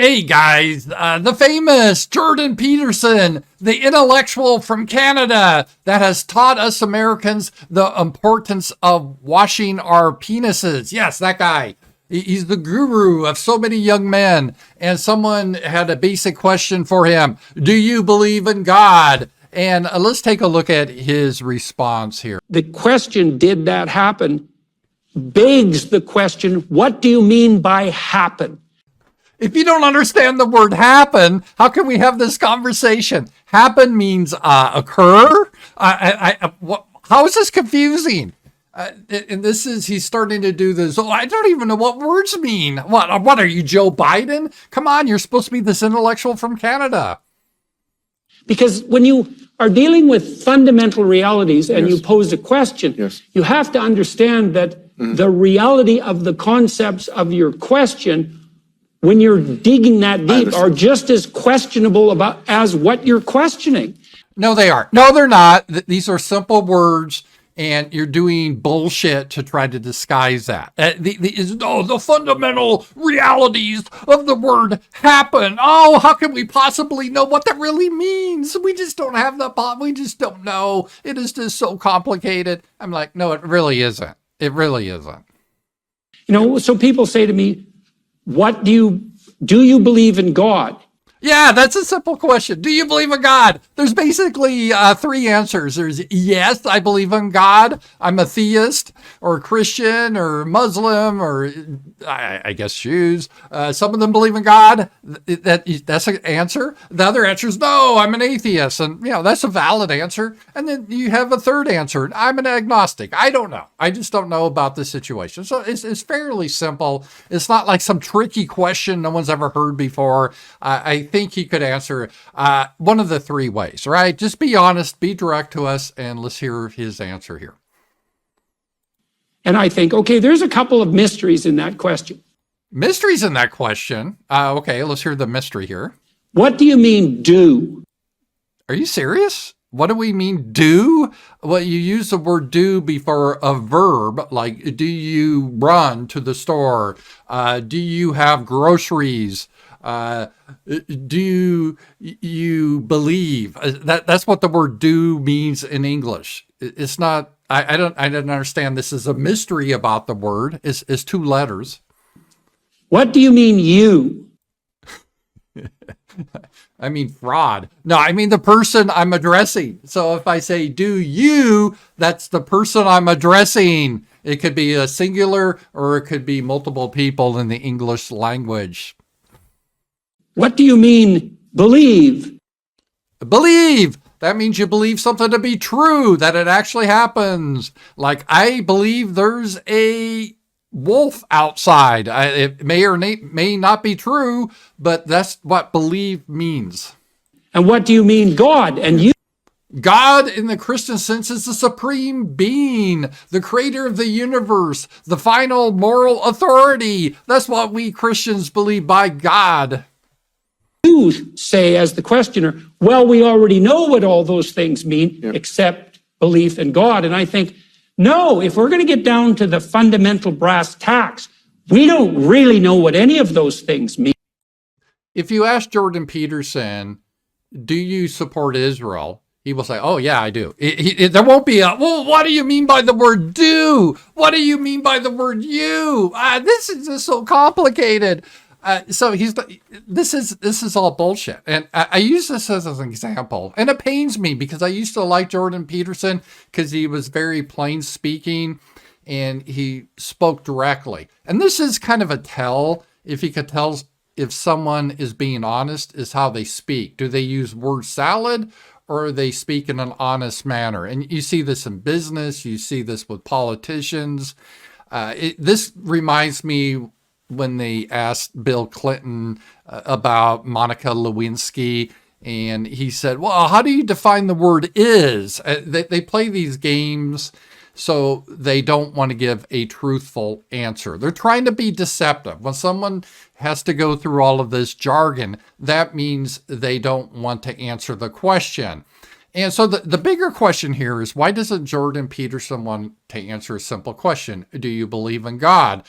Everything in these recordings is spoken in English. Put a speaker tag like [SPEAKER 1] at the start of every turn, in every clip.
[SPEAKER 1] Hey guys, the famous Jordan Peterson, the intellectual from Canada that has taught us Americans the importance of washing our penises. Yes, that guy. He's the guru of so many young men. And someone had a basic question for him. Do you believe in God? And let's take a look at his response here.
[SPEAKER 2] The question, did that happen, begs the question, what do you mean by happen?
[SPEAKER 1] If you don't understand the word happen, how can we have this conversation? Happen means occur. How is this confusing? And this is, he's starting to do this. Oh, I don't even know what words mean. What are you, Joe Biden? Come on, you're supposed to be this intellectual from Canada.
[SPEAKER 2] Because when you are dealing with fundamental realities and you pose a question, you have to understand that the reality of the concepts of your question, when you're digging that deep, are just as questionable as what you're questioning.
[SPEAKER 1] No, they aren't. No, they're not. These are simple words, and you're doing bullshit to try to disguise that. The fundamental realities of the word happen. Oh, how can we possibly know what that really means? We just don't have we just don't know. It is just so complicated. I'm like, no, it really isn't. It really isn't.
[SPEAKER 2] You know, so people say to me, do you believe in God?
[SPEAKER 1] Yeah, that's a simple question. Do you believe in God? There's basically three answers. There's yes, I believe in God. I'm a theist or a Christian or Muslim or I guess Jews. Some of them believe in God. That's an answer. The other answer is no, I'm an atheist. And, that's a valid answer. And then you have a third answer. I'm an agnostic. I don't know. I just don't know about the situation. So it's fairly simple. It's not like some tricky question no one's ever heard before. I think he could answer one of the three ways, right? Just be honest, be direct to us, and let's hear his answer here.
[SPEAKER 2] And I think, okay, there's a couple of mysteries in that question.
[SPEAKER 1] Mysteries in that question? Okay, let's hear the mystery here.
[SPEAKER 2] What do you mean, do?
[SPEAKER 1] Are you serious? What do we mean, do? Well, you use the word do before a verb, like do you run to the store? Do you have groceries? Do you believe? That's what the word do means in English. It's not, I don't understand. This is a mystery about the word. It's two letters.
[SPEAKER 2] What do you mean you?
[SPEAKER 1] I mean fraud. No, I mean the person I'm addressing. So if I say do you, that's the person I'm addressing. It could be a singular or it could be multiple people in the English language.
[SPEAKER 2] What do you mean, believe?
[SPEAKER 1] Believe. That means you believe something to be true, that it actually happens. Like, I believe there's a wolf outside. It may or may not be true, but that's what believe means.
[SPEAKER 2] And what do you mean, God? And you?
[SPEAKER 1] God, in the Christian sense, is the supreme being, the creator of the universe, the final moral authority. That's what we Christians believe by God.
[SPEAKER 2] You say as the questioner, well, we already know what all those things mean, except belief in God. And I think, no, if we're going to get down to the fundamental brass tacks, we don't really know what any of those things mean.
[SPEAKER 1] If you ask Jordan Peterson, do you support Israel? He will say, oh, yeah, I do. There won't be well, what do you mean by the word do? What do you mean by the word you? This is just so complicated. So this is all bullshit. And I use this as an example. And it pains me because I used to like Jordan Peterson because he was very plain speaking and he spoke directly. And this is kind of a tell, if you could tell if someone is being honest, is how they speak. Do they use word salad or they speak in an honest manner? And you see this in business. You see this with politicians. This reminds me when they asked Bill Clinton about Monica Lewinsky, and he said, well, how do you define the word is? They play these games so they don't want to give a truthful answer. They're trying to be deceptive. When someone has to go through all of this jargon, that means they don't want to answer the question. And so the bigger question here is, why doesn't Jordan Peterson want to answer a simple question? Do you believe in God?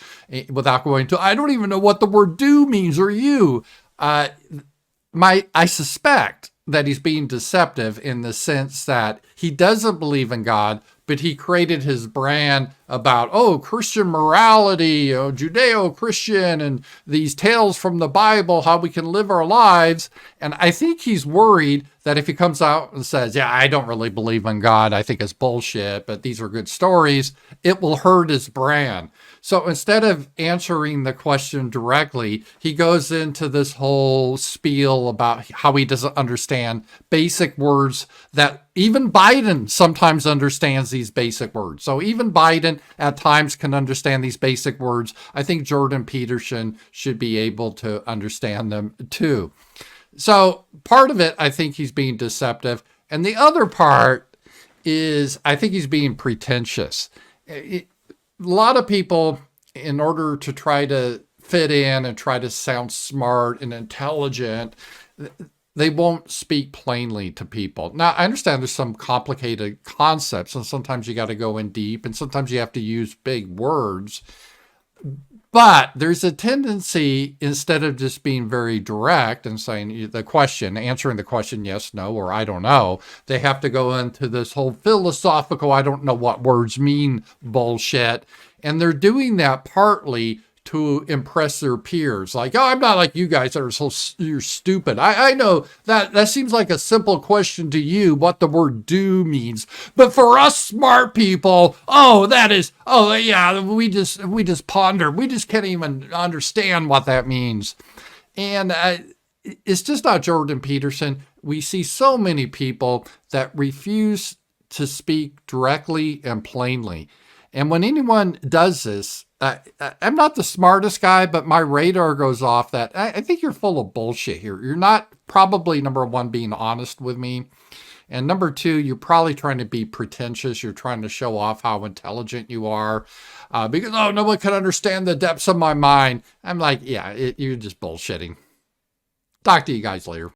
[SPEAKER 1] Without going to, I don't even know what the word do means or you. I suspect that he's being deceptive in the sense that he doesn't believe in God, but he created his brand about, Christian morality, Judeo-Christian, and these tales from the Bible, how we can live our lives. And I think he's worried that if he comes out and says, yeah, I don't really believe in God, I think it's bullshit, but these are good stories, it will hurt his brand. So instead of answering the question directly, he goes into this whole spiel about how he doesn't understand basic words that even Biden sometimes understands these basic words. So even Biden at times can understand these basic words. I think Jordan Peterson should be able to understand them too. So part of it, I think he's being deceptive. And the other part is I think he's being pretentious. A lot of people, in order to try to fit in and try to sound smart and intelligent, they won't speak plainly to people. Now, I understand there's some complicated concepts, and sometimes you got to go in deep, and sometimes you have to use big words. But there's a tendency, instead of just being very direct and saying the question, answering the question yes, no, or I don't know, they have to go into this whole philosophical, I don't know what words mean bullshit. And they're doing that partly to impress their peers. Like, I'm not like you guys that are you're stupid. I know that seems like a simple question to you, what the word do means. But for us smart people, yeah, we just ponder. We just can't even understand what that means. And it's just not Jordan Peterson. We see so many people that refuse to speak directly and plainly. And when anyone does this, I'm not the smartest guy, but my radar goes off that I think you're full of bullshit here. You're not probably, number one, being honest with me. And number two, you're probably trying to be pretentious. You're trying to show off how intelligent you are because, no one can understand the depths of my mind. I'm like, yeah, you're just bullshitting. Talk to you guys later.